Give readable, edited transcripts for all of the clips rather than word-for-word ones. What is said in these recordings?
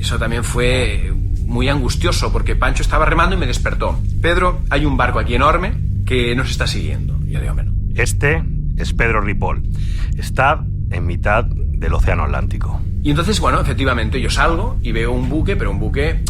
eso también fue muy angustioso, porque Pancho estaba remando y me despertó. Pedro, hay un barco aquí enorme que nos está siguiendo. Y yo digo, bueno. Este es Pedro Ripoll. Está en mitad del Océano Atlántico. Y entonces, bueno, efectivamente, yo salgo y veo un buque, pero un buque,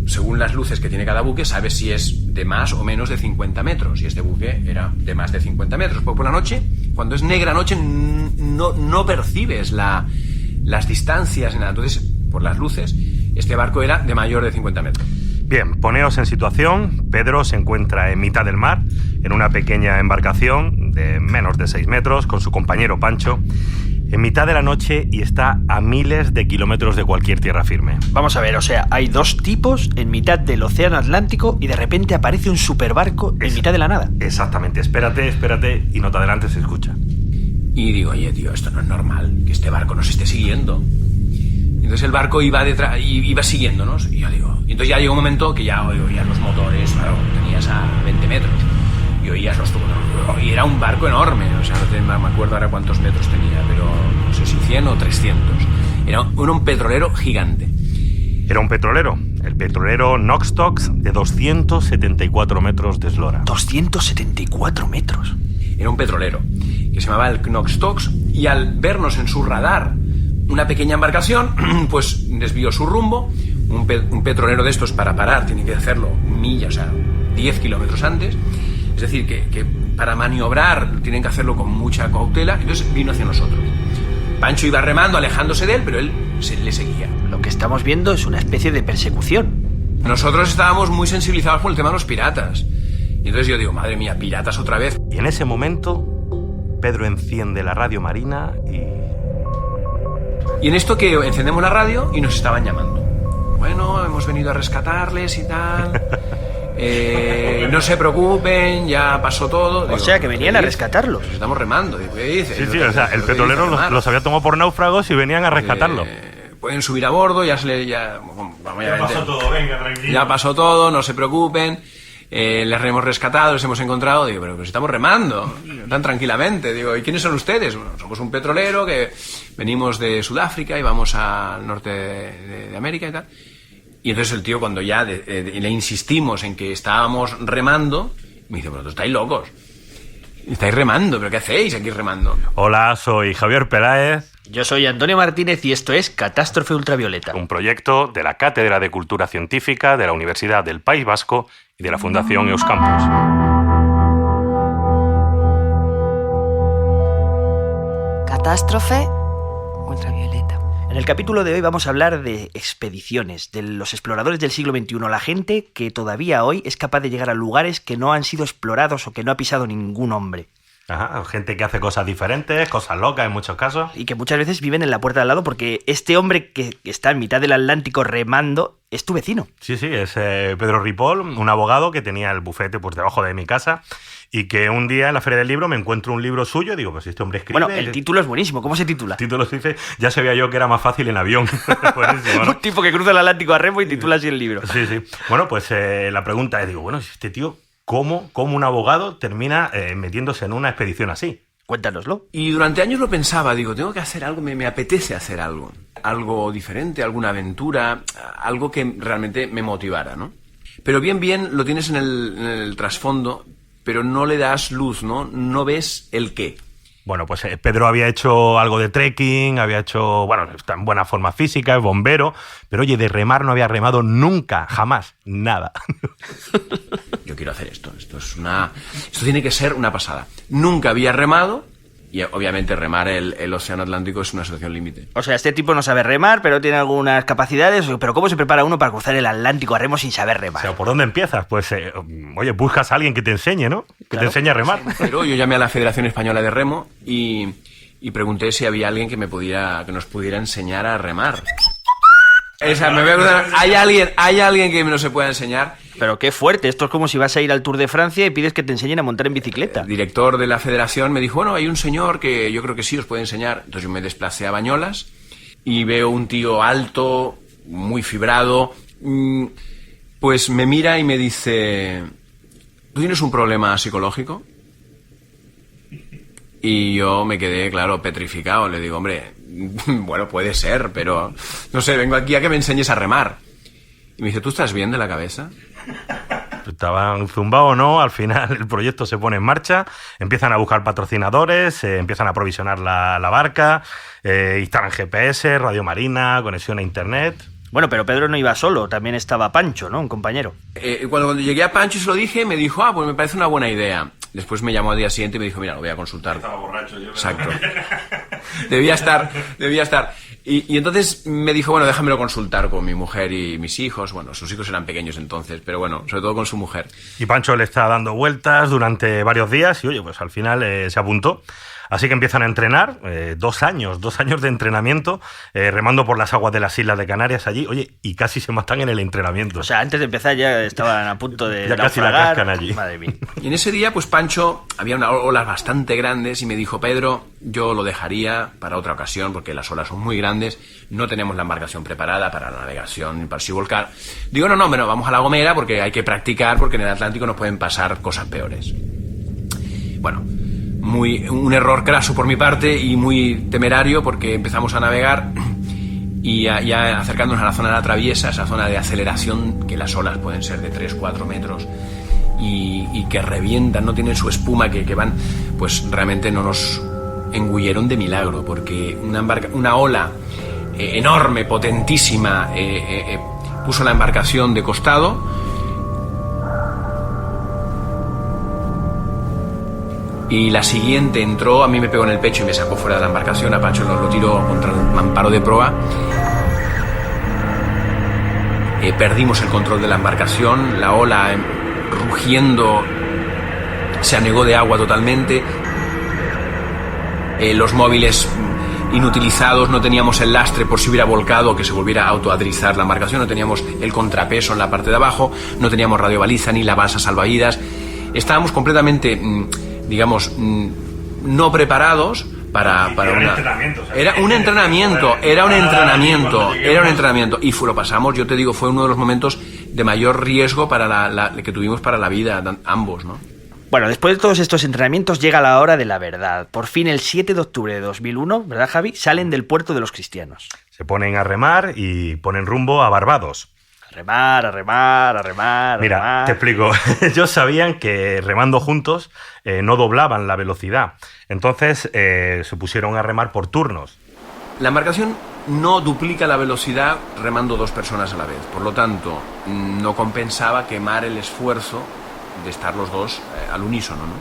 según las luces que tiene cada buque, sabes si es de más o menos de 50 metros. Y este buque era de más de 50 metros. Porque por la noche, cuando es negra noche, no percibes las distancias ni nada. Entonces, por las luces, este barco era de mayor de 50 metros. Bien, poneos en situación. Pedro se encuentra en mitad del mar, en una pequeña embarcación de menos de 6 metros, con su compañero Pancho, en mitad de la noche, y está a miles de kilómetros de cualquier tierra firme. Vamos a ver, o sea, hay dos tipos en mitad del Océano Atlántico y de repente aparece un superbarco en mitad de la nada. Exactamente, espérate y no te adelantes, escucha. Y digo, oye, tío, esto no es normal, que este barco nos esté siguiendo. Entonces el barco iba detrás, iba siguiéndonos, y yo digo, entonces ya llegó un momento que ya oías los motores, claro, tenías a 20 metros, y oías los tubos, y era un barco enorme, o sea, no me acuerdo ahora cuántos metros tenía, pero no sé si 100 o 300. Era un petrolero gigante. Era un petrolero, el petrolero Noxtox, de 274 metros de eslora. 274 metros. Era un petrolero que se llamaba el Noxtox, y al vernos en su radar una pequeña embarcación, pues desvió su rumbo. Un petrolero de estos, para parar, tiene que hacerlo millas, o sea, 10 kilómetros antes. Es decir, que para maniobrar tienen que hacerlo con mucha cautela. Entonces vino hacia nosotros. Pancho iba remando, alejándose de él, pero él le seguía. Lo que estamos viendo es una especie de persecución. Nosotros estábamos muy sensibilizados por el tema de los piratas. Y entonces yo digo, madre mía, piratas otra vez. Y en ese momento, Pedro enciende la radio marina Y en esto que encendemos la radio y nos estaban llamando. Bueno, hemos venido a rescatarles y tal. No se preocupen, ya pasó todo. Digo, o sea, que venían a rescatarlos. Estamos remando. Digo, ¿qué dices? Sí, o sea, el petrolero los había tomado por náufragos y venían a rescatarlo. Pueden subir a bordo, ya pasó todo, venga, tranquilo. Ya pasó todo, no se preocupen. Les hemos rescatado, les hemos encontrado. Digo, pero estamos remando tan tranquilamente. Digo, ¿y quiénes son ustedes? Bueno, somos un petrolero que venimos de Sudáfrica y vamos al norte de América y tal. Y entonces el tío, cuando ya le insistimos en que estábamos remando, me dice, bueno, estáis locos. Estáis remando, ¿pero qué hacéis aquí remando? Hola, soy Javier Peláez. Yo soy Antonio Martínez y esto es Catástrofe Ultravioleta. Un proyecto de la Cátedra de Cultura Científica de la Universidad del País Vasco y de la Fundación Euskampus. Catástrofe Ultravioleta. En el capítulo de hoy vamos a hablar de expediciones, de los exploradores del siglo XXI, la gente que todavía hoy es capaz de llegar a lugares que no han sido explorados o que no ha pisado ningún hombre. Ajá, gente que hace cosas diferentes, cosas locas en muchos casos. Y que muchas veces viven en la puerta de al lado porque este hombre que está en mitad del Atlántico remando es tu vecino. Sí, es Pedro Ripoll, un abogado que tenía el bufete pues debajo de mi casa y que un día en la Feria del Libro me encuentro un libro suyo y digo, pues este hombre escribe... Bueno, el título es buenísimo. ¿Cómo se titula? El título se dice, ya sabía yo que era más fácil en avión. Buenísimo, ¿no? Un tipo que cruza el Atlántico a remo y titula así el libro. Sí. Bueno, pues la pregunta es, digo, bueno, este tío, ¿cómo un abogado termina metiéndose en una expedición así? Cuéntanoslo. Y durante años lo pensaba, digo, tengo que hacer algo, me apetece hacer algo. Algo diferente, alguna aventura, algo que realmente me motivara, ¿no? Pero bien lo tienes en el trasfondo, pero no le das luz, ¿no? No ves el qué. Bueno, pues Pedro había hecho algo de trekking, había hecho, bueno, está en buena forma física, es bombero, pero oye, de remar no había remado nunca, jamás, nada. Yo quiero hacer esto tiene que ser una pasada. Nunca había remado, y obviamente remar el océano Atlántico es una situación límite. O sea, este tipo no sabe remar, pero tiene algunas capacidades, pero ¿cómo se prepara uno para cruzar el Atlántico a remo sin saber remar? O sea, ¿por dónde empiezas? Pues, oye, buscas a alguien que te enseñe, ¿no? Que te enseñe a remar. Pero yo llamé a la Federación Española de Remo y pregunté si había alguien que nos pudiera enseñar a remar. ¿Hay alguien que no se pueda enseñar? Pero qué fuerte, esto es como si vas a ir al Tour de Francia y pides que te enseñen a montar en bicicleta. El director de la federación me dijo, bueno, hay un señor que yo creo que sí os puede enseñar. Entonces yo me desplacé a Bañolas y veo un tío alto, muy fibrado, pues me mira y me dice, ¿tú tienes un problema psicológico? Y yo me quedé, claro, petrificado. Le digo, hombre, bueno, puede ser, pero no sé, vengo aquí a que me enseñes a remar. Y me dice, ¿tú estás bien de la cabeza? Estaban zumbados o no, al final el proyecto se pone en marcha, empiezan a buscar patrocinadores, empiezan a aprovisionar la barca, instalan GPS, radio marina, conexión a internet. Bueno, pero Pedro no iba solo, también estaba Pancho, ¿no? Un compañero. Cuando llegué a Pancho y se lo dije, me dijo, pues me parece una buena idea. Después me llamó al día siguiente y me dijo, mira, lo voy a consultar. Estaba borracho yo. Exacto. Debía estar. Y entonces me dijo, bueno, déjamelo consultar con mi mujer y mis hijos. Bueno, sus hijos eran pequeños entonces, pero bueno, sobre todo con su mujer. Y Pancho le está dando vueltas durante varios días y, oye, pues al final se apuntó. Así que empiezan a entrenar, 2 años de entrenamiento, remando por las aguas de las Islas de Canarias allí, oye, y casi se matan en el entrenamiento. O sea, antes de empezar ya estaban a punto de ya casi la cascan allí. Madre mía. Y en ese día, pues Pancho, había unas olas bastante grandes y me dijo, Pedro, yo lo dejaría para otra ocasión porque las olas son muy grandes, no tenemos la embarcación preparada para la navegación y para volcar. Digo, no, vamos a La Gomera porque hay que practicar porque en el Atlántico nos pueden pasar cosas peores. Bueno, un error craso por mi parte y muy temerario porque empezamos a navegar y ya acercándonos a la zona de la traviesa, esa zona de aceleración que las olas pueden ser de 3-4 metros y que revientan, no tienen su espuma, que van, pues realmente no nos engulleron de milagro porque una ola enorme, potentísima, puso la embarcación de costado. Y la siguiente entró, a mí me pegó en el pecho y me sacó fuera de la embarcación. A Pancho lo tiró contra el mamparo de proa. Perdimos el control de la embarcación. La ola, rugiendo, se anegó de agua totalmente. Los móviles inutilizados, no teníamos el lastre por si hubiera volcado, que se volviera a autoadrizar la embarcación. No teníamos el contrapeso en la parte de abajo. No teníamos radiobaliza ni la balsa salvavidas. Estábamos completamente... digamos, no preparados para una... Era un entrenamiento. Y lo pasamos, yo te digo, fue uno de los momentos de mayor riesgo para que tuvimos para la vida, ambos, ¿no? Bueno, después de todos estos entrenamientos llega la hora de la verdad. Por fin, el 7 de octubre de 2001, ¿verdad, Javi? Salen del puerto de los Cristianos. Se ponen a remar y ponen rumbo a Barbados. A remar. Mira, te explico. Ellos sabían que remando juntos no doblaban la velocidad. Entonces se pusieron a remar por turnos. La embarcación no duplica la velocidad remando 2 personas a la vez. Por lo tanto, no compensaba quemar el esfuerzo de estar los dos al unísono, ¿no?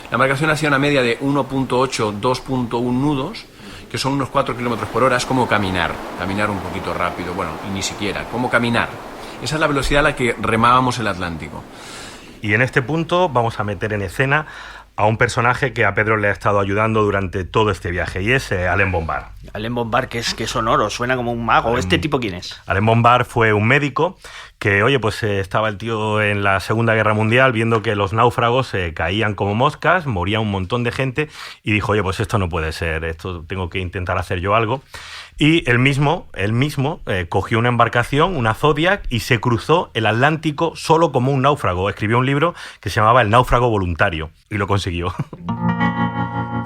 La embarcación hacía una media de 1.8, 2.1 nudos, que son unos 4 kilómetros por hora. Es como caminar un poquito rápido, bueno, y ni siquiera, como caminar. Esa es la velocidad a la que remábamos el Atlántico. Y en este punto vamos a meter en escena a un personaje que a Pedro le ha estado ayudando durante todo este viaje, y es Alain Bombard. Alain Bombard, que es sonoro, suena como un mago. ¿Este tipo quién es? Alain Bombard fue un médico que, oye, pues estaba el tío en la Segunda Guerra Mundial viendo que los náufragos caían como moscas, moría un montón de gente, y dijo, oye, pues esto no puede ser, esto tengo que intentar hacer yo algo. Y él mismo cogió una embarcación, una Zodiac, y se cruzó el Atlántico solo como un náufrago. Escribió un libro que se llamaba El náufrago voluntario, y lo consiguió.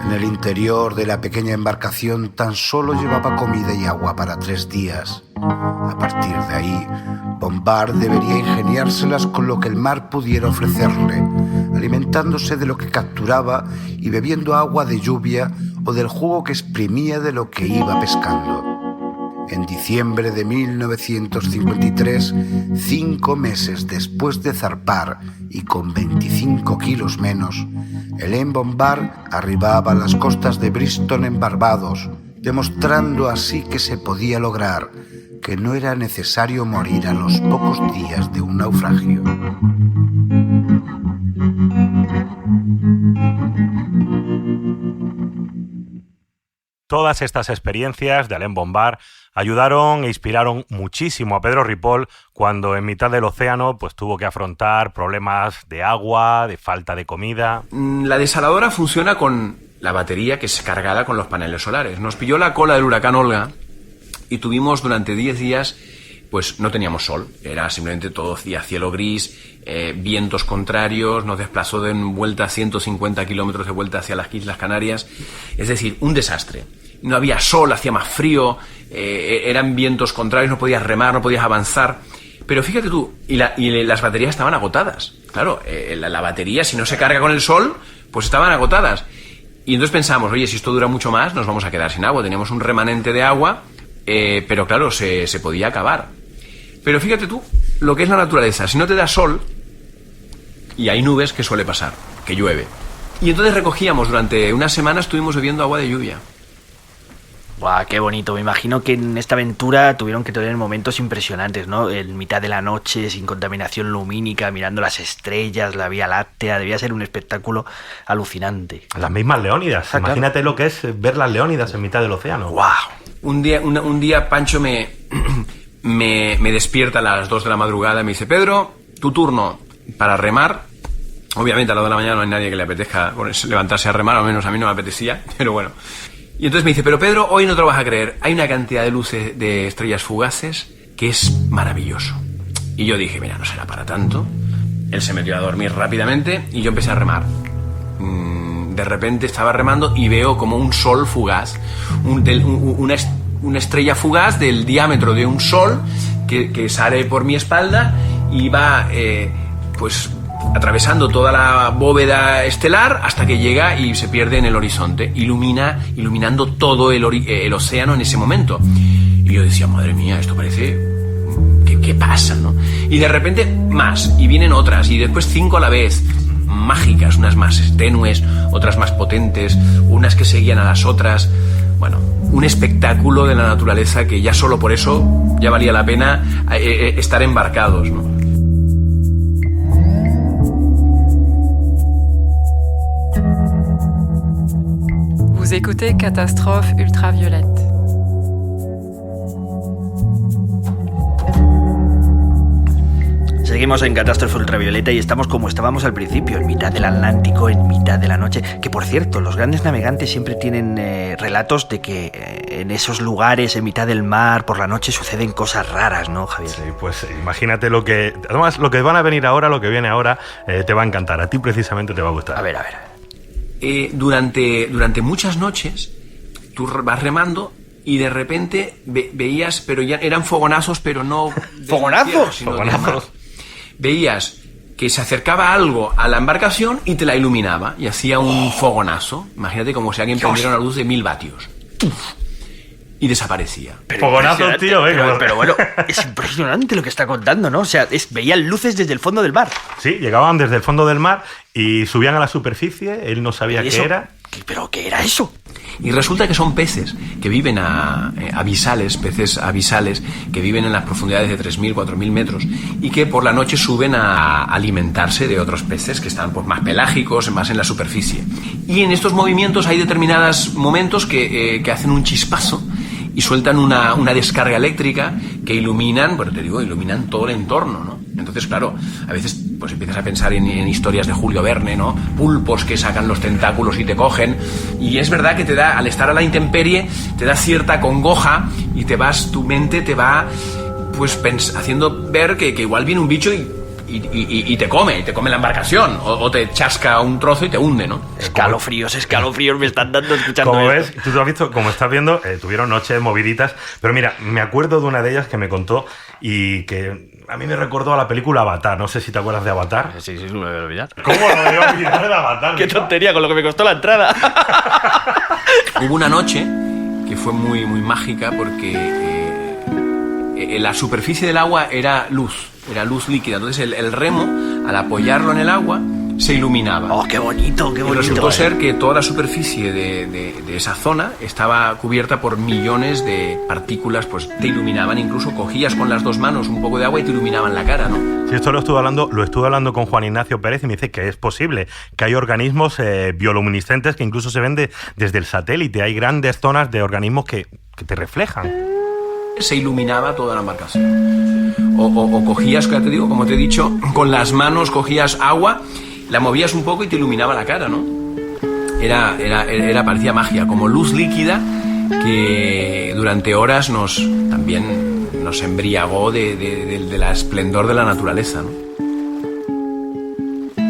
En el interior de la pequeña embarcación tan solo llevaba comida y agua para 3 días. A partir de ahí, Bombard debería ingeniárselas con lo que el mar pudiera ofrecerle, alimentándose de lo que capturaba y bebiendo agua de lluvia o del jugo que exprimía de lo que iba pescando. En diciembre de 1953, 5 meses después de zarpar y con 25 kilos menos, Alain Bombard arribaba a las costas de Bristol en Barbados, demostrando así que se podía lograr, que no era necesario morir a los pocos días de un naufragio. Todas estas experiencias de Alain Bombard ayudaron e inspiraron muchísimo a Pedro Ripoll cuando en mitad del océano pues tuvo que afrontar problemas de agua, de falta de comida. La desaladora funciona con la batería que es cargada con los paneles solares. Nos pilló la cola del huracán Olga y tuvimos durante 10 días pues no teníamos sol, era simplemente todo cielo gris, vientos contrarios, nos desplazó de vuelta 150 kilómetros de vuelta hacia las Islas Canarias, es decir, un desastre. No había sol, hacía más frío, eran vientos contrarios, no podías remar, no podías avanzar. Pero fíjate tú, y las baterías estaban agotadas. Claro, la batería, si no se carga con el sol, pues estaban agotadas. Y entonces pensamos, oye, si esto dura mucho más, nos vamos a quedar sin agua. Teníamos un remanente de agua, pero claro, se podía acabar. Pero fíjate tú, lo que es la naturaleza. Si no te da sol, y hay nubes, ¿qué suele pasar? Que llueve. Y entonces recogíamos, durante unas semanas estuvimos bebiendo agua de lluvia. ¡Guau, qué bonito! Me imagino que en esta aventura tuvieron que tener momentos impresionantes, ¿no? En mitad de la noche, sin contaminación lumínica, mirando las estrellas, la Vía Láctea. Debía ser un espectáculo alucinante. Las mismas leónidas. Imagínate claro. Lo que es ver las leónidas en mitad del océano. ¡Guau! Un día Pancho me despierta a las 2 de la madrugada y me dice: Pedro, tu turno para remar. Obviamente a las 2 de la mañana no hay nadie que le apetezca levantarse a remar, al menos a mí no me apetecía, pero bueno. Y entonces me dice: pero Pedro, hoy no te lo vas a creer, hay una cantidad de luces de estrellas fugaces que es maravilloso. Y yo dije: mira, no será para tanto. Él se metió a dormir rápidamente y yo empecé a remar. De repente estaba remando y veo como un sol fugaz, una estrella fugaz del diámetro de un sol que sale por mi espalda y va pues atravesando toda la bóveda estelar hasta que llega y se pierde en el horizonte, iluminando todo el océano en ese momento. Y yo decía: madre mía, esto parece... ¿Qué pasa, no? Y de repente más, y vienen otras, y después 5 a la vez, mágicas, unas más tenues, otras más potentes, unas que seguían a las otras. Bueno, un espectáculo de la naturaleza que ya solo por eso ya valía la pena estar embarcados, ¿no? Vous écoutez Catastrophe Ultraviolette. Seguimos en Catástrofe Ultravioleta y estamos como estábamos al principio, en mitad del Atlántico, en mitad de la noche. Que por cierto, los grandes navegantes siempre tienen relatos de que en esos lugares, en mitad del mar, por la noche suceden cosas raras, ¿no, Javier? Sí, pues imagínate lo que... Además, lo que van a venir ahora, lo que viene ahora, te va a encantar. A ti precisamente te va a gustar. A ver. Durante muchas noches tú vas remando y de repente veías, pero ya eran fogonazos, pero no... ¿Fogonazos? Fogonazos. Veías que se acercaba algo a la embarcación y te la iluminaba y hacía un fogonazo. Imagínate como si alguien prendiera una luz de 1000 vatios. Y desaparecía. Fogonazos, tío, pero bueno, es impresionante lo que está contando, ¿no? O sea, veían luces desde el fondo del mar. Sí, llegaban desde el fondo del mar y subían a la superficie, él no sabía qué era. ¿Pero qué era eso? Y resulta que son peces que viven peces avisales, que viven en las profundidades de 3.000, 4.000 metros y que por la noche suben a alimentarse de otros peces que están pues, más pelágicos, más en la superficie. Y en estos movimientos hay determinados momentos que hacen un chispazo y sueltan una descarga eléctrica que iluminan todo el entorno, ¿no? Entonces, claro, a veces pues empiezas a pensar en historias de Julio Verne, ¿no? Pulpos que sacan los tentáculos y te cogen. Y es verdad que te da, al estar a la intemperie, te da cierta congoja y tu mente te va pues haciendo ver que igual viene un bicho y te come la embarcación o te chasca un trozo y te hunde, ¿no? Escalofríos me están dando escuchando Como esto. ves, tú has visto, como estás viendo, tuvieron noches moviditas, pero mira, me acuerdo de una de ellas que me contó y que a mí me recordó a la película Avatar. No sé si te acuerdas de Avatar. Sí, no me voy a olvidar. ¿Cómo no me voy a olvidar de Avatar? Qué tontería, con lo que me costó la entrada. Hubo una noche que fue muy, muy mágica porque la superficie del agua era luz líquida. Entonces el remo, al apoyarlo en el agua, se iluminaba. ¡Oh, qué bonito, qué Y bonito! resultó ser que toda la superficie de esa zona estaba cubierta por millones de partículas, pues te iluminaban, incluso cogías con las 2 manos un poco de agua y te iluminaban la cara, ¿no? Sí, esto lo estuve hablando con Juan Ignacio Pérez y me dice que es posible, que hay organismos bioluminiscentes que incluso se ven desde el satélite. Hay grandes zonas de organismos que te reflejan. Se iluminaba toda la embarcación. O cogías, ya te digo, como te he dicho, con las manos cogías agua, la movías un poco y te iluminaba la cara, ¿no? Parecía magia, como luz líquida que durante horas también nos embriagó de la esplendor de la naturaleza, ¿no?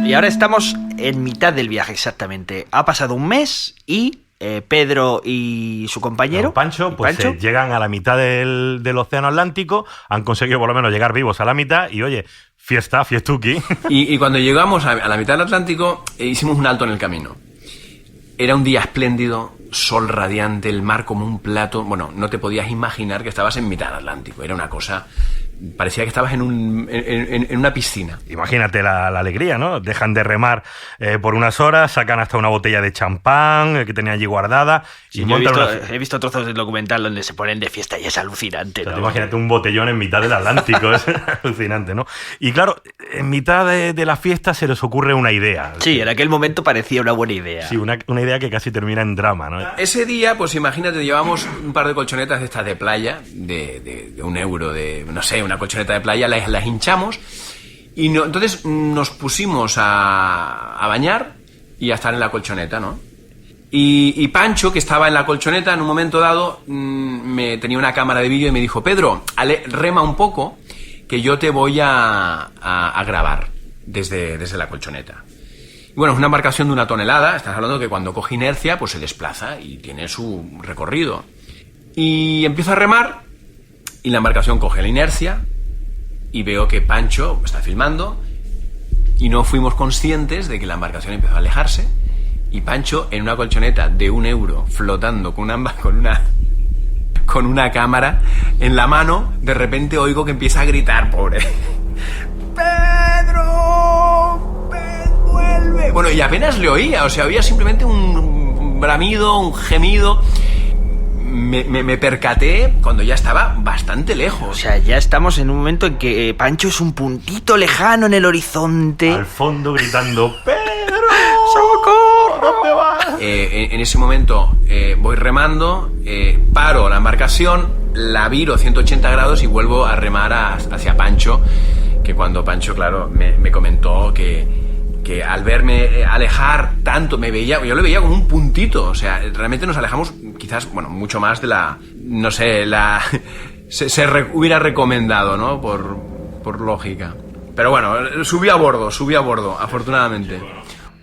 Y ahora estamos en mitad del viaje exactamente. Ha pasado un mes y Pedro y su compañero Pancho, pues llegan a la mitad del Océano Atlántico, han conseguido por lo menos llegar vivos a la mitad y oye, fiestuki. Y cuando llegamos a la mitad del Atlántico, hicimos un alto en el camino. Era un día espléndido, sol radiante, el mar como un plato. Bueno, no te podías imaginar que estabas en mitad del Atlántico. Era una cosa... Parecía que estabas en una piscina. Imagínate la alegría, ¿no? Dejan de remar por unas horas, sacan hasta una botella de champán que tenía allí guardada. Sí, y yo he visto trozos del documental donde se ponen de fiesta y es alucinante, ¿no? Imagínate un botellón en mitad del Atlántico, es alucinante, ¿no? Y claro, en mitad de la fiesta se les ocurre una idea. Sí, en aquel momento parecía una buena idea. Sí, una idea que casi termina en drama, ¿no? Ese día, pues imagínate, llevamos un par de colchonetas de estas de playa, de €1, no sé, una colchoneta de playa, las hinchamos y entonces nos pusimos a bañar y a estar en la colchoneta, ¿no? Y Pancho, que estaba en la colchoneta, en un momento dado me tenía una cámara de vídeo y me dijo: Pedro, rema un poco que yo te voy a grabar desde la colchoneta. Y bueno, es una embarcación de 1 tonelada, estás hablando que cuando coge inercia pues se desplaza y tiene su recorrido. Y empiezo a remar y la embarcación coge la inercia y veo que Pancho está filmando y no fuimos conscientes de que la embarcación empezó a alejarse y Pancho en una colchoneta de €1 flotando con una cámara en la mano, de repente oigo que empieza a gritar, pobre: ¡Pedro! ¡Vuelve! Bueno, y apenas le oía, o sea, oía simplemente un bramido, un gemido. Me percaté cuando ya estaba bastante lejos. O sea, ya estamos en un momento en que Pancho es un puntito lejano en el horizonte. Al fondo gritando: ¡Pedro! ¡Socorro! ¿Dónde vas? En ese momento voy remando, paro la embarcación, la viro 180 grados y vuelvo a remar hacia Pancho, que cuando Pancho, claro, me comentó que al verme alejar tanto, yo lo veía como un puntito, o sea, realmente nos alejamos quizás, bueno, mucho más de no sé, hubiera recomendado, ¿no? Por lógica. Pero bueno, subí a bordo, afortunadamente.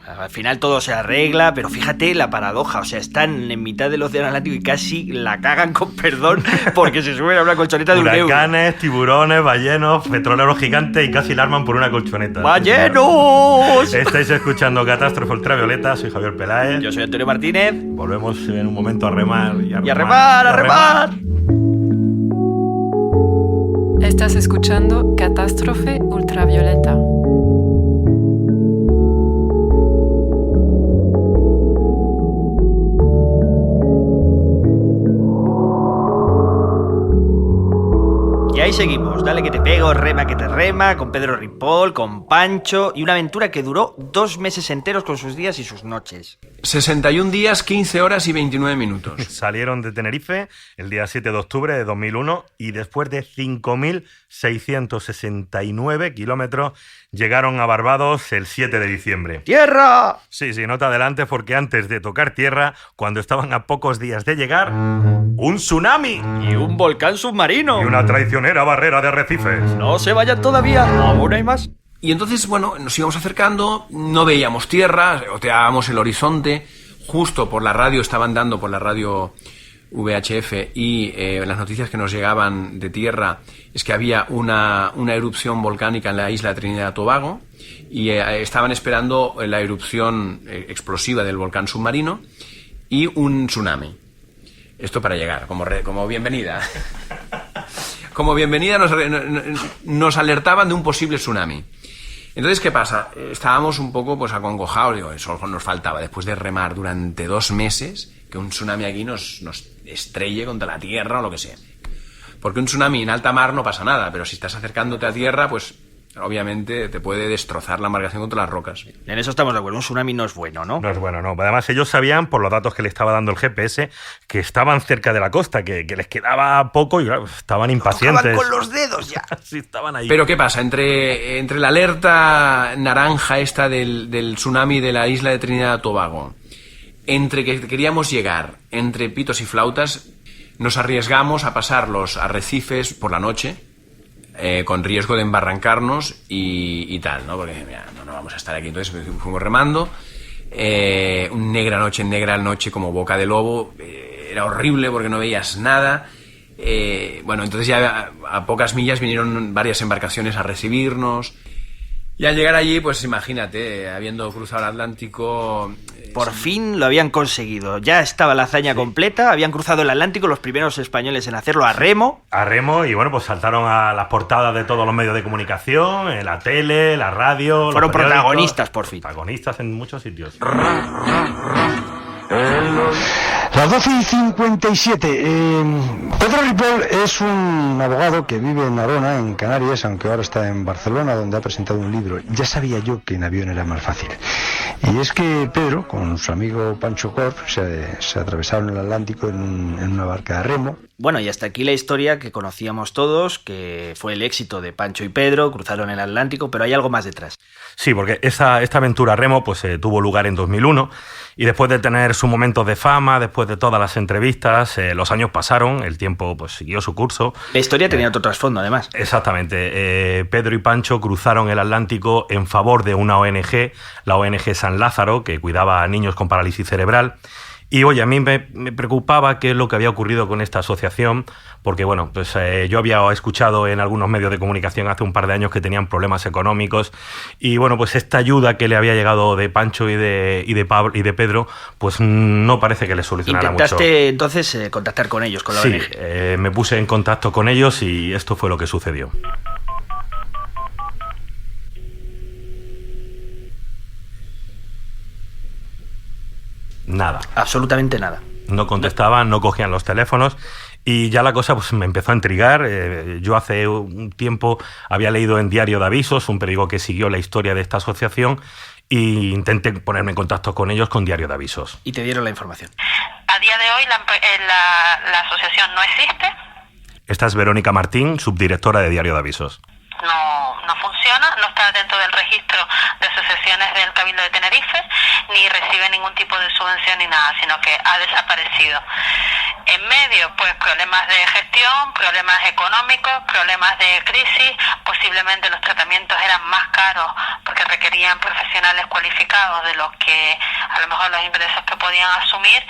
Al final todo se arregla, pero fíjate la paradoja, o sea, están en mitad del Océano Atlántico y casi la cagan, con perdón, porque se suben a una colchoneta de €1. Huracanes, tiburones, ballenos, petroleros gigantes y casi la arman por una colchoneta. ¡Ballenos! Estáis escuchando Catástrofe Ultravioleta, soy Javier Peláez. Yo soy Antonio Martínez. Volvemos en un momento a remar y a remar. Estás escuchando Catástrofe Ultravioleta. Y ahí seguimos, dale que te pego, rema que te rema, con Pedro Ripoll, con Pancho, y una aventura que duró 2 meses enteros con sus días y sus noches. 61 días, 15 horas y 29 minutos. Salieron de Tenerife el día 7 de octubre de 2001 y después de 5.669 kilómetros llegaron a Barbados el 7 de diciembre. ¡Tierra! Sí, no te adelantes porque antes de tocar tierra, cuando estaban a pocos días de llegar, un tsunami Y un volcán submarino. y una traicionera barrera de arrecifes. No se vayan todavía, aún hay más. Y entonces, bueno, nos íbamos acercando, no veíamos tierra, oteábamos el horizonte, justo por la radio, estaban dando por la radio VHF y las noticias que nos llegaban de tierra es que había una erupción volcánica en la isla de Trinidad y Tobago y estaban esperando la erupción explosiva del volcán submarino y un tsunami. Esto para llegar, como bienvenida. Como bienvenida nos alertaban de un posible tsunami. Entonces, ¿qué pasa? Estábamos un poco pues acongojados, digo, eso nos faltaba, después de remar durante 2 meses, que un tsunami aquí nos estrelle contra la tierra o lo que sea. Porque un tsunami en alta mar no pasa nada, pero si estás acercándote a tierra, pues obviamente te puede destrozar la embarcación contra las rocas. En eso estamos de acuerdo, un tsunami no es bueno, ¿no? No es bueno, no. Además, ellos sabían, por los datos que le estaba dando el GPS, que estaban cerca de la costa, que les quedaba poco y claro, estaban impacientes. Tocaban con los dedos ya. Sí, estaban ahí. Pero ¿qué pasa? Entre la alerta naranja esta del tsunami de la isla de Trinidad y Tobago, entre que queríamos llegar, entre pitos y flautas, nos arriesgamos a pasar los arrecifes por la noche, con riesgo de embarrancarnos y tal, ¿no? Porque mira, no vamos a estar aquí. Entonces fuimos remando, negra noche como boca de lobo, era horrible porque no veías nada. Bueno, entonces ya a pocas millas vinieron varias embarcaciones a recibirnos. Y al llegar allí, pues imagínate, habiendo cruzado el Atlántico... Por fin lo habían conseguido. Ya estaba la hazaña completa, habían cruzado el Atlántico, los primeros españoles en hacerlo a remo. A remo, y bueno, pues saltaron a las portadas de todos los medios de comunicación, en la tele, la radio... Fueron protagonistas, por fin. Protagonistas en muchos sitios. Las 12:57. Pedro Ripoll es un abogado que vive en Arona, en Canarias, aunque ahora está en Barcelona, donde ha presentado un libro. Ya sabía yo que en avión era más fácil. Y es que Pedro, con su amigo Pancho Corp, se atravesaron el Atlántico en una barca de remo. Bueno, y hasta aquí la historia que conocíamos todos, que fue el éxito de Pancho y Pedro, cruzaron el Atlántico, pero hay algo más detrás. Sí, porque esta aventura remo pues tuvo lugar en 2001, y después de tener sus momentos de fama, después de todas las entrevistas, los años pasaron, el tiempo pues siguió su curso. La historia tenía otro trasfondo, además. Exactamente. Pedro y Pancho cruzaron el Atlántico en favor de una ONG, la ONG San Lázaro, que cuidaba a niños con parálisis cerebral. Y oye, a mí me preocupaba qué es lo que había ocurrido con esta asociación, porque bueno, pues yo había escuchado en algunos medios de comunicación hace un par de años que tenían problemas económicos, y bueno, pues esta ayuda que le había llegado de Pancho y de Pedro, pues no parece que les solucionara mucho. ¿Intentaste entonces contactar con ellos, con la ONG? Sí, me puse en contacto con ellos y esto fue lo que sucedió. Nada. Absolutamente nada. No contestaban, no cogían los teléfonos, y ya la cosa pues me empezó a intrigar. Yo hace un tiempo había leído en Diario de Avisos, un periódico que siguió la historia de esta asociación, e intenté ponerme en contacto con ellos con Diario de Avisos. Y te dieron la información. A día de hoy la asociación no existe. Esta es Verónica Martín, subdirectora de Diario de Avisos. No funciona, no está dentro del registro de asociaciones del Cabildo de Tenerife, ni recibe ningún tipo de subvención ni nada, sino que ha desaparecido. En medio, pues problemas de gestión, problemas económicos, problemas de crisis, posiblemente los tratamientos eran más caros porque requerían profesionales cualificados de los que a lo mejor los ingresos que podían asumir,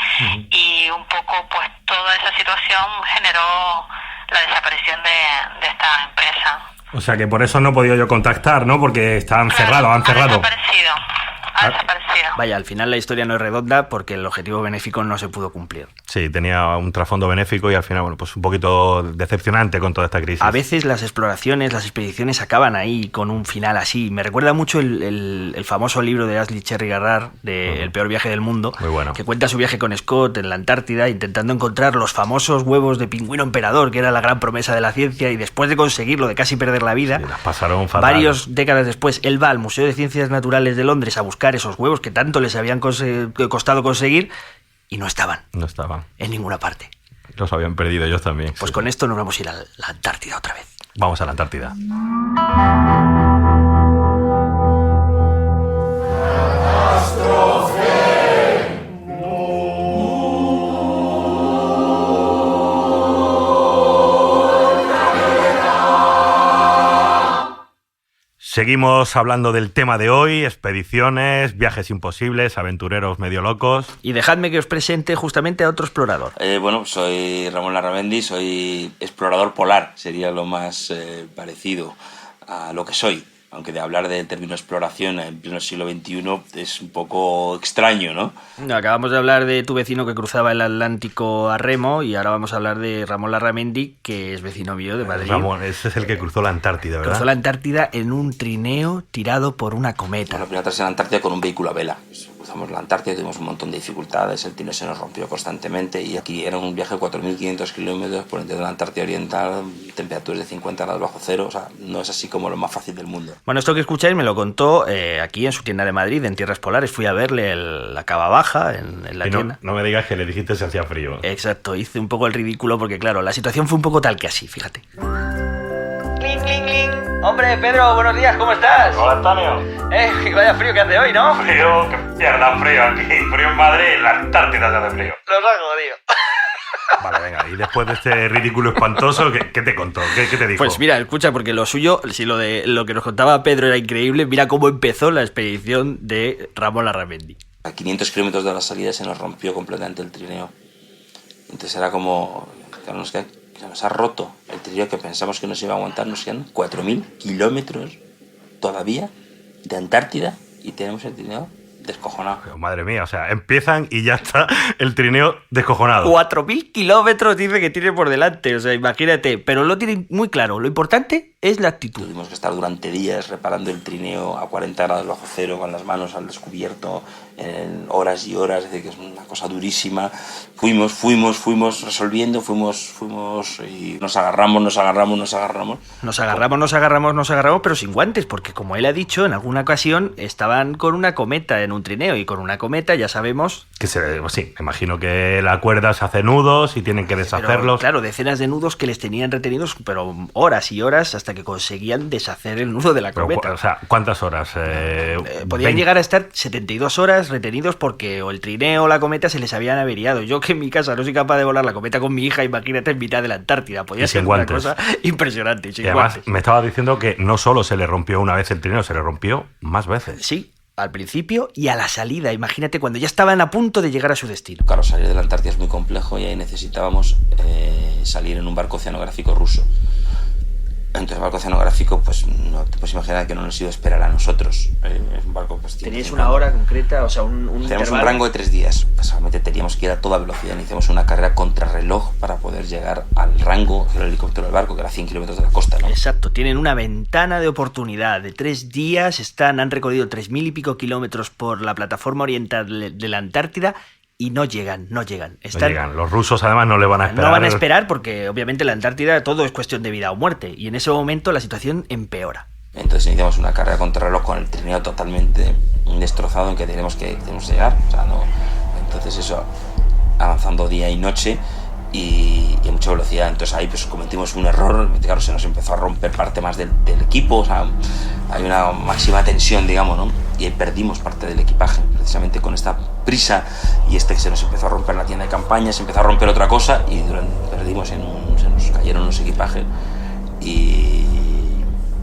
y un poco pues toda esa situación generó la desaparición de esta empresa. O sea que por eso no he podido yo contactar, ¿no? Porque han cerrado. Ha desaparecido. Vaya, al final la historia no es redonda porque el objetivo benéfico no se pudo cumplir. Sí, tenía un trasfondo benéfico y al final, bueno, pues un poquito decepcionante con toda esta crisis. A veces las exploraciones, las expediciones acaban ahí con un final así. Me recuerda mucho el famoso libro de Ashley Cherry Garrard, de El peor viaje del mundo, muy bueno, que cuenta su viaje con Scott en la Antártida intentando encontrar los famosos huevos de pingüino emperador, que era la gran promesa de la ciencia, y después de conseguirlo, de casi perder la vida, sí, las pasaron fatal. Varias décadas después, él va al Museo de Ciencias Naturales de Londres a buscar esos huevos que tanto les habían costado conseguir, y no estaban. No estaban. En ninguna parte. Los habían perdido ellos también. Pues sí. Con esto nos vamos a ir a la Antártida otra vez. Vamos a la Antártida. Seguimos hablando del tema de hoy, expediciones, viajes imposibles, aventureros medio locos. Y dejadme que os presente justamente a otro explorador. Bueno, soy Ramón Larramendi, soy explorador polar, sería lo más parecido a lo que soy. Aunque de hablar del término exploración en pleno siglo XXI es un poco extraño, ¿no? Acabamos de hablar de tu vecino que cruzaba el Atlántico a remo, y ahora vamos a hablar de Ramón Larramendi, que es vecino mío de Madrid. Ramón, ese es el que cruzó la Antártida, ¿verdad? Cruzó la Antártida en un trineo tirado por una cometa. Bueno, primero tras la Antártida con un vehículo a vela. Cruzamos la Antártida, tuvimos un montón de dificultades, el trineo se nos rompió constantemente, y aquí era un viaje de 4.500 kilómetros por entre la Antártida Oriental, temperaturas de 50 grados bajo cero, o sea, no es así como lo más fácil del mundo. Bueno, esto que escucháis me lo contó aquí en su tienda de Madrid, en Tierras Polares. Fui a verle la cava baja en la tienda. No me digas que le dijiste si hacía frío. Exacto, hice un poco el ridículo porque, claro, la situación fue un poco tal que así, fíjate. ¡Cling, cling, cling! Hombre, Pedro, buenos días, ¿cómo estás? Hola, Antonio. Vaya frío que hace hoy, ¿no? Frío, que pierda frío aquí. Frío en Madrid, en la Antártida se hace frío. Los hago, tío. Vale, venga, y después de este ridículo espantoso, ¿qué te contó? ¿Qué te dijo? Pues mira, escucha, porque lo suyo, si lo que nos contaba Pedro era increíble, mira cómo empezó la expedición de Ramón Larramendi. A 500 kilómetros de la salida se nos rompió completamente el trineo. Entonces era como, claro, se nos ha roto el trineo que pensamos que nos iba a aguantar, nos quedan 4.000 kilómetros todavía de Antártida y tenemos el trineo descojonado. Pero, madre mía, o sea, empiezan y ya está el trineo descojonado. 4.000 kilómetros dice que tiene por delante, o sea, imagínate, pero lo tiene muy claro, lo importante es la actitud. Tuvimos que estar durante días reparando el trineo a 40 grados bajo cero, con las manos al descubierto, en horas y horas, es decir, que es una cosa durísima. Fuimos resolviendo, fuimos y nos agarramos, pero sin guantes, porque como él ha dicho, en alguna ocasión estaban con una cometa en un trineo, y con una cometa ya sabemos... Sí, me imagino que la cuerda se hace nudos y tienen que deshacerlos. Pero, claro, decenas de nudos que les tenían retenidos, pero horas y horas hasta que conseguían deshacer el nudo de la cometa. Pero, o sea, ¿cuántas horas? Podían llegar a estar 72 horas retenidos porque o el trineo o la cometa se les habían averiado. Yo que en mi casa no soy capaz de volar la cometa con mi hija, imagínate en mitad de la Antártida. Podía ser una cosa impresionante. Y además me estaba diciendo que no solo se le rompió una vez el trineo, se le rompió más veces. Sí, al principio y a la salida. Imagínate cuando ya estaban a punto de llegar a su destino. Claro, salir de la Antártida es muy complejo y ahí necesitábamos salir en un barco oceanográfico ruso. Entonces el barco oceanográfico, pues no te puedes imaginar que no nos iba a esperar a nosotros. Es un barco, pues... ¿Teníais una hora concreta? O sea, tenemos un rango de 3 días. Pues solamente teníamos que ir a toda velocidad. Iniciamos una carrera contrarreloj para poder llegar al rango del helicóptero del barco, que era 100 kilómetros de la costa, ¿no? Exacto. Tienen una ventana de oportunidad de 3 días. Han recorrido 3.000 y pico kilómetros por la plataforma oriental de la Antártida. Y no llegan. No llegan. Los rusos además no le van a esperar. No van a esperar porque obviamente la Antártida todo es cuestión de vida o muerte. Y en ese momento la situación empeora. Entonces iniciamos una carrera contrarreloj con el trineo totalmente destrozado en que tenemos que llegar. O sea, no. Entonces eso, avanzando día y noche y a mucha velocidad. Entonces ahí pues cometimos un error. Claro, se nos empezó a romper parte más del equipo. O sea, hay una máxima tensión, digamos, ¿no? Y ahí perdimos parte del equipaje, precisamente con esta prisa y que se nos empezó a romper la tienda de campaña, se empezó a romper otra cosa y perdimos, se nos cayeron los equipajes y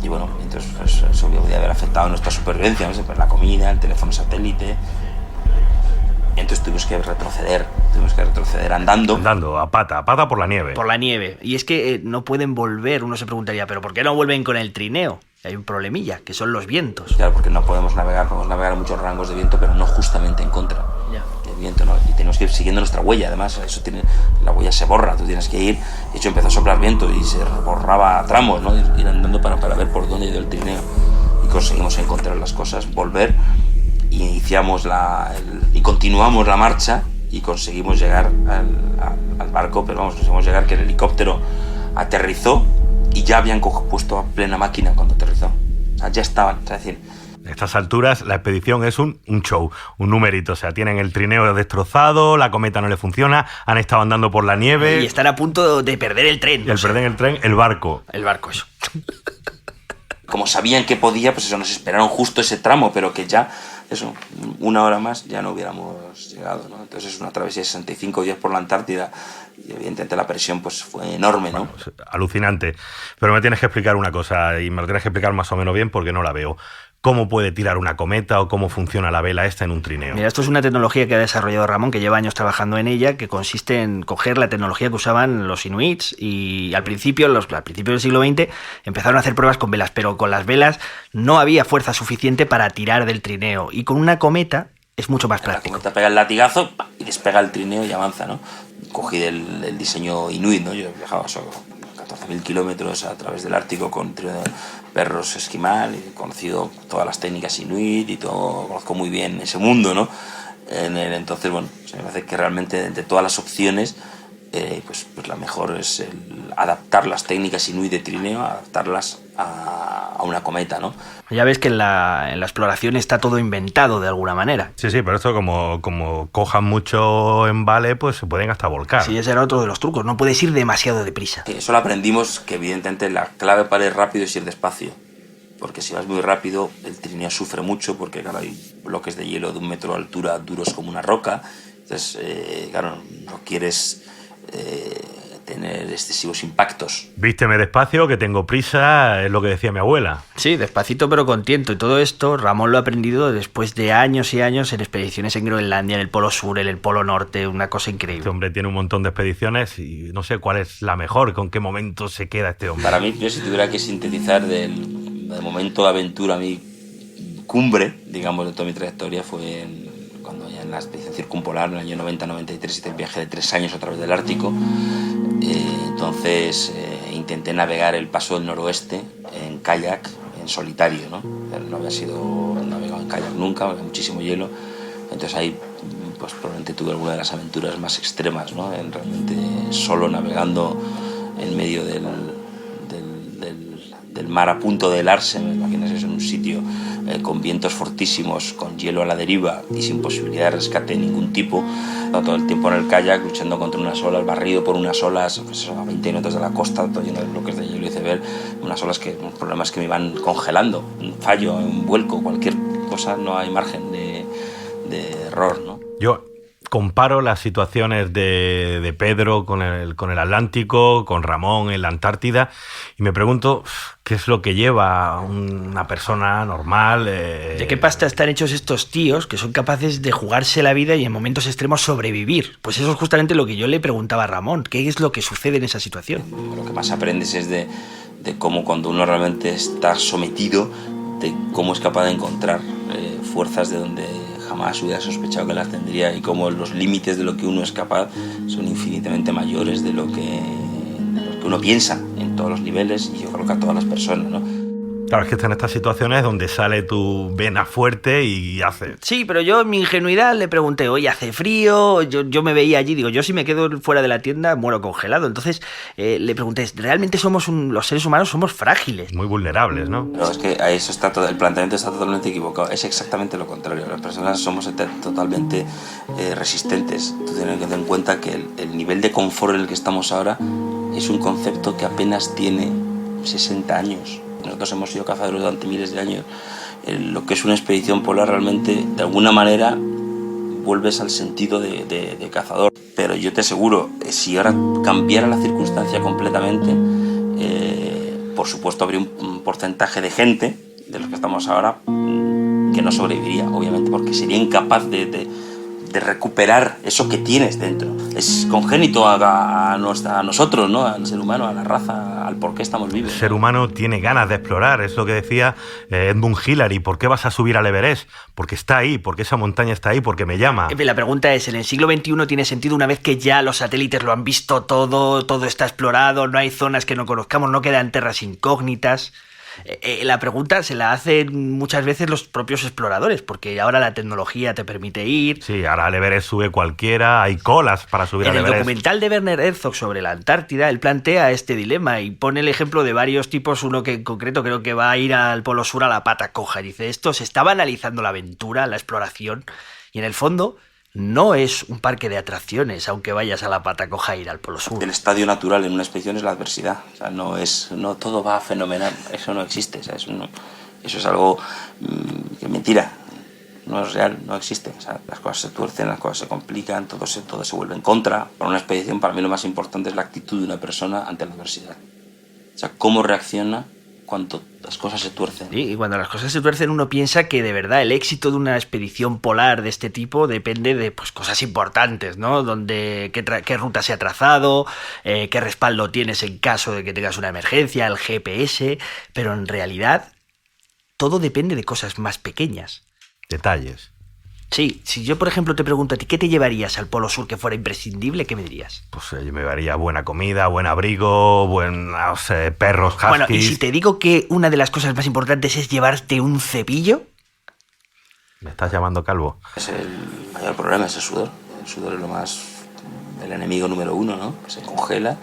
bueno, entonces pues, eso podía haber afectado nuestra supervivencia, ¿no? Pues la comida, el teléfono satélite. Entonces tuvimos que retroceder andando. Andando, a pata por la nieve. Por la nieve. Y es que no pueden volver, uno se preguntaría, ¿pero por qué no vuelven con el trineo? Hay un problemilla, que son los vientos. Claro, porque no podemos navegar en muchos rangos de viento, pero no justamente en contra del viento, ¿no? Y tenemos que ir siguiendo nuestra huella, además, la huella se borra, tú tienes que ir. De hecho, empezó a soplar viento y se borraba a tramos, ¿no? Ir andando para ver por dónde ha ido el trineo. Y conseguimos encontrar las cosas, volver, y iniciamos y continuamos la marcha y conseguimos llegar al barco, pero vamos, conseguimos llegar que el helicóptero aterrizó y ya habían puesto a plena máquina cuando aterrizó. O sea, ya estaban, es decir... A estas alturas la expedición es un show, un numerito. O sea, tienen el trineo destrozado, la cometa no le funciona, han estado andando por la nieve... Y están a punto de perder el tren. Y al perder el tren, el barco. El barco, eso. Como sabían que podía, pues eso, nos esperaron justo ese tramo, pero que ya, eso, 1 hora más ya no hubiéramos llegado, ¿no? Entonces es una travesía de 65 días por la Antártida y evidentemente la presión pues fue enorme, ¿no? Bueno, alucinante. Pero me tienes que explicar una cosa y me lo tienes que explicar más o menos bien porque no la veo. ¿Cómo puede tirar una cometa o cómo funciona la vela esta en un trineo? Mira, esto es una tecnología que ha desarrollado Ramón, que lleva años trabajando en ella, que consiste en coger la tecnología que usaban los inuits y al principio del siglo XX empezaron a hacer pruebas con velas, pero con las velas no había fuerza suficiente para tirar del trineo y con una cometa es mucho más práctico. La cometa pega el latigazo y despega el trineo y avanza, ¿no? Cogí el diseño inuit, ¿no? Yo viajaba solo 14.000 kilómetros a través del Ártico con perros esquimal, he conocido todas las técnicas inuit y todo, conozco muy bien ese mundo, ¿no? Entonces, bueno, se me hace que realmente de todas las opciones, pues la mejor es adaptar las técnicas inuit de trineo, adaptarlas a una cometa, ¿no? Ya ves que en la exploración está todo inventado de alguna manera. Sí, pero esto como cojan mucho embale, pues se pueden hasta volcar. Sí, ese era otro de los trucos, no puedes ir demasiado deprisa. Sí, eso lo aprendimos, que evidentemente la clave para ir rápido es ir despacio. Porque si vas muy rápido, el trineo sufre mucho, porque claro, hay bloques de hielo de 1 metro de altura duros como una roca. Entonces, claro, no quieres tener excesivos impactos. Vísteme despacio, que tengo prisa, es lo que decía mi abuela. Sí, despacito pero con tiento. Y todo esto Ramón lo ha aprendido después de años y años en expediciones en Groenlandia, en el Polo Sur, en el Polo Norte, una cosa increíble. Este hombre tiene un montón de expediciones y no sé cuál es la mejor, con qué momento se queda este hombre. Para mí, yo si tuviera que sintetizar del momento de aventura, mi cumbre, digamos, de toda mi trayectoria fue cuando ya en la expedición circumpolar, en el año 90-93, hice un viaje de 3 años a través del Ártico. Entonces intenté navegar el paso del noroeste en kayak, en solitario, ¿no? No había sido navegado en kayak nunca, había muchísimo hielo. Entonces ahí pues probablemente tuve alguna de las aventuras más extremas, ¿no? Realmente solo navegando en medio del mar a punto de helarse. Me imaginas eso en un sitio con vientos fortísimos, con hielo a la deriva y sin posibilidad de rescate de ningún tipo, todo el tiempo en el kayak luchando contra unas olas, barrido por unas olas pues, a 20 metros de la costa, todo lleno de bloques de hielo y iceberg, unas olas que, unos problemas que me iban congelando, un fallo, un vuelco, cualquier cosa, no hay margen de error, ¿no? Yo comparo las situaciones de Pedro con el Atlántico, con Ramón en la Antártida, y me pregunto qué es lo que lleva a una persona normal. ¿De qué pasta están hechos estos tíos que son capaces de jugarse la vida y en momentos extremos sobrevivir? Pues eso es justamente lo que yo le preguntaba a Ramón. ¿Qué es lo que sucede en esa situación? Lo que más aprendes es de cómo cuando uno realmente está sometido, de cómo es capaz de encontrar fuerzas de donde jamás hubiera sospechado que las tendría y cómo los límites de lo que uno es capaz son infinitamente mayores de lo que uno piensa en todos los niveles y yo creo que a todas las personas, ¿no? Claro, es que están estas situaciones donde sale tu vena fuerte y hace... Sí, pero yo en mi ingenuidad le pregunté, oye, ¿hace frío? Yo me veía allí, digo, yo si me quedo fuera de la tienda muero congelado. Entonces le pregunté, ¿realmente los seres humanos somos frágiles? Muy vulnerables, ¿no? Pero es que a eso está todo, el planteamiento está totalmente equivocado. Es exactamente lo contrario. Las personas somos totalmente resistentes. Tú tienes que tener en cuenta que el nivel de confort en el que estamos ahora es un concepto que apenas tiene 60 años. Nosotros hemos sido cazadores durante miles de años. Lo que es una expedición polar realmente, de alguna manera, vuelves al sentido de cazador. Pero yo te aseguro, si ahora cambiara la circunstancia completamente, por supuesto habría un porcentaje de gente, de los que estamos ahora, que no sobreviviría, obviamente, porque sería incapaz de recuperar eso que tienes dentro. Es congénito a nosotros, ¿no? Al ser humano, a la raza, al por qué estamos vivos. El ser humano tiene ganas de explorar, es lo que decía Edmund Hillary. ¿Por qué vas a subir al Everest? Porque está ahí, porque esa montaña está ahí, porque me llama. La pregunta es, ¿en el siglo XXI tiene sentido una vez que ya los satélites lo han visto todo está explorado, no hay zonas que no conozcamos, no quedan tierras incógnitas? La pregunta se la hacen muchas veces los propios exploradores, porque ahora la tecnología te permite ir. Sí, ahora al Everest sube cualquiera, hay colas para subir al Everest. En el documental de Werner Herzog sobre la Antártida, él plantea este dilema y pone el ejemplo de varios tipos, uno que en concreto creo que va a ir al Polo Sur a la pata coja. Dice, esto se estaba analizando la aventura, la exploración, y en el fondo no es un parque de atracciones, aunque vayas a la pata coja a ir al Polo Sur. El estadio natural en una expedición es la adversidad. O sea, no todo va fenomenal. Eso no existe. O sea, eso es algo que mentira. No es real, no existe. O sea, las cosas se tuercen, las cosas se complican, todo se vuelve en contra. Para una expedición, para mí lo más importante es la actitud de una persona ante la adversidad. O sea, cómo reacciona cuando las cosas se tuercen. Sí, y cuando las cosas se tuercen uno piensa que de verdad el éxito de una expedición polar de este tipo depende de cosas importantes, ¿no? Qué ruta se ha trazado, qué respaldo tienes en caso de que tengas una emergencia, el GPS, pero en realidad todo depende de cosas más pequeñas. Detalles. Sí, si yo, por ejemplo, te pregunto a ti, ¿qué te llevarías al Polo Sur que fuera imprescindible? ¿Qué me dirías? Pues yo me llevaría buena comida, buen abrigo, buenos perros, huskies. Bueno, y si te digo que una de las cosas más importantes es llevarte un cepillo... ¿Me estás llamando calvo? Es el mayor problema, es el sudor. El sudor es el enemigo número uno, ¿no? Se congela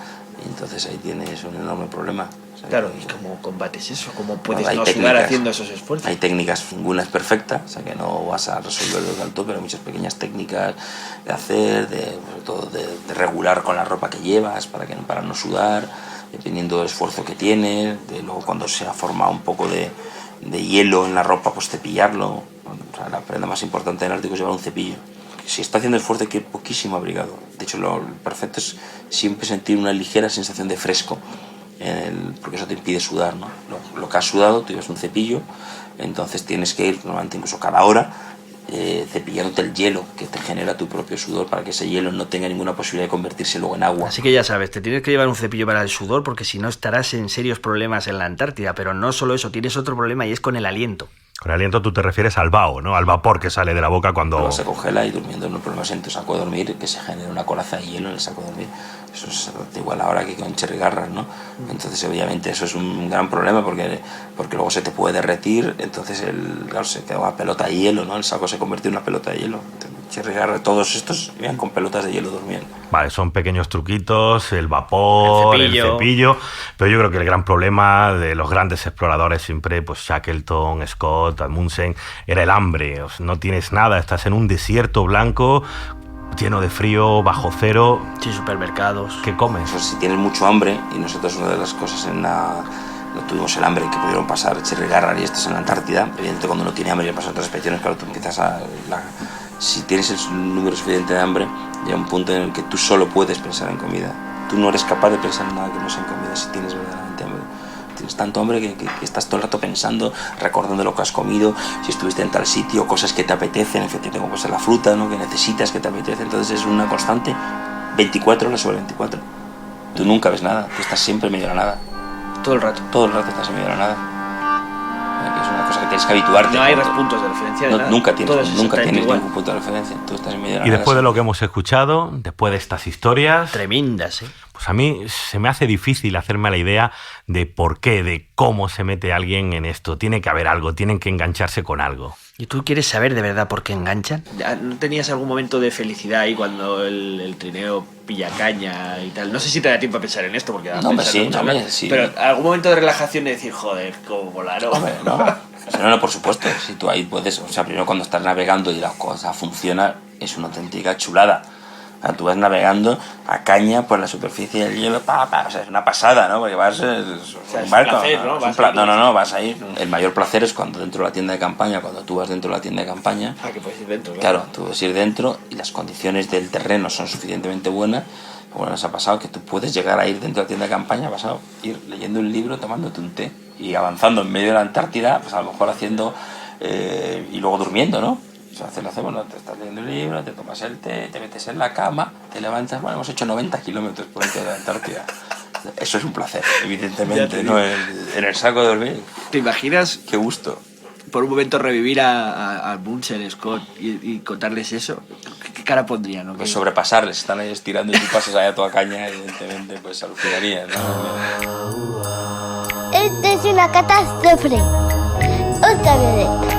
y entonces ahí tienes un enorme problema. O sea, claro, ¿y cómo combates eso? ¿Cómo puedes no sudar haciendo esos esfuerzos? Hay técnicas, ninguna es perfecta, o sea que no vas a resolverlo del todo, pero hay muchas pequeñas técnicas de hacer, sobre todo de regular con la ropa que llevas para no sudar, dependiendo del esfuerzo que tienes, luego cuando se ha formado un poco de hielo en la ropa, pues cepillarlo. O sea, la prenda más importante del Ártico es llevar un cepillo. si está haciendo esfuerzo hay que ir poquísimo abrigado. De hecho, lo perfecto es siempre sentir una ligera sensación de fresco, porque eso te impide sudar, ¿no? Lo que has sudado, tú llevas un cepillo, entonces tienes que ir normalmente incluso cada hora cepillándote el hielo que te genera tu propio sudor para que ese hielo no tenga ninguna posibilidad de convertirse luego en agua. Así que ya sabes, te tienes que llevar un cepillo para el sudor porque si no estarás en serios problemas en la Antártida. Pero no solo eso, tienes otro problema y es con el aliento. Con el aliento tú te refieres al vaho, ¿no? Al vapor que sale de la boca cuando... Se congela y durmiendo no hay problemas en tu saco de dormir, que se genera una coraza de hielo en el saco de dormir. Eso es igual ahora que con Cherry Garrard, ¿no? Entonces, obviamente, eso es un gran problema porque luego se te puede derretir, entonces claro, se queda una pelota de hielo, ¿no? El saco se convierte en una pelota de hielo. Entonces, Cherry Garrard, todos estos vivían con pelotas de hielo durmiendo. Vale, son pequeños truquitos, el vapor, el cepillo, pero yo creo que el gran problema de los grandes exploradores siempre, pues Shackleton, Scott, Amundsen, era el hambre. O sea, no tienes nada, estás en un desierto blanco, lleno de frío, bajo cero. Sin supermercados. ¿Qué comes? Pues si tienes mucho hambre, y nosotros una de las cosas no tuvimos el hambre que pudieron pasar Cherry Garrard y estos en la Antártida, evidentemente cuando uno tiene hambre y pasan otras expediciones, claro, tú empiezas si tienes el número suficiente de hambre, llega un punto en el que tú solo puedes pensar en comida. Tú no eres capaz de pensar en nada que no sea en comida si tienes verdaderamente hambre. Tienes tanto hambre que estás todo el rato pensando, recordando lo que has comido, si estuviste en tal sitio, cosas que te apetecen, efectivamente como puede ser la fruta, ¿no? Que necesitas, que te apetece. Entonces es una constante 24 horas sobre 24. Tú nunca ves nada, tú estás siempre en medio de la nada. Todo el rato. Todo el rato estás en medio de la nada. Es una cosa que tienes que habituarte. No hay puntos de referencia de nada. Nunca tienes ningún punto de referencia. Tú estás en medio de la nada. Y después de lo que hemos escuchado, después de estas historias... Tremendas, ¿eh? Pues a mí se me hace difícil hacerme la idea de por qué, de cómo se mete alguien en esto. Tiene que haber algo, tienen que engancharse con algo. ¿Y tú quieres saber de verdad por qué enganchan? ¿No tenías algún momento de felicidad ahí cuando el trineo pilla caña y tal? No sé si te da tiempo a pensar en esto porque... Sí. Pero algún momento de relajación de decir, joder, cómo volaron. Hombre, no, por supuesto. Si tú ahí puedes... O sea, primero cuando estás navegando y la cosa funciona, es una auténtica chulada. O sea, tú vas navegando a caña por la superficie del hielo, o sea, es una pasada, ¿no? Porque vas un barco, vas ahí. El mayor placer es cuando dentro de la tienda de campaña, cuando tú vas dentro de la tienda de campaña. Que puedes ir dentro, Claro, tú puedes ir dentro y las condiciones del terreno son suficientemente buenas. Bueno, nos ha pasado que tú puedes llegar a ir dentro de la tienda de campaña, vas a ir leyendo un libro, tomándote un té y avanzando en medio de la Antártida, pues a lo mejor haciendo y luego durmiendo, ¿no? O sea, bueno, te estás leyendo el libro, te tomas el té, te metes en la cama, te levantas, bueno, hemos hecho 90 kilómetros por dentro de la Antártida. Eso es un placer, evidentemente, ¿no? En el saco de dormir. ¿Te imaginas? Qué gusto. Por un momento revivir a Amundsen, Scott y contarles eso. ¿Qué cara pondrían? ¿No? Pues sobrepasarles, están ahí estirando y tú pasas allá a toda caña, evidentemente, pues alucinarían, ¿no? Esta es una catástrofe ultravioleta.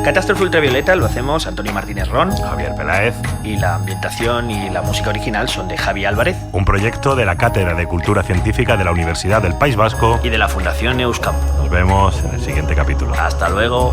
Catástrofe Ultravioleta lo hacemos Antonio Martínez Ron, Javier Peláez, y la ambientación y la música original son de Javi Álvarez, un proyecto de la Cátedra de Cultura Científica de la Universidad del País Vasco y de la Fundación Euskam. Nos vemos en el siguiente capítulo. Hasta luego.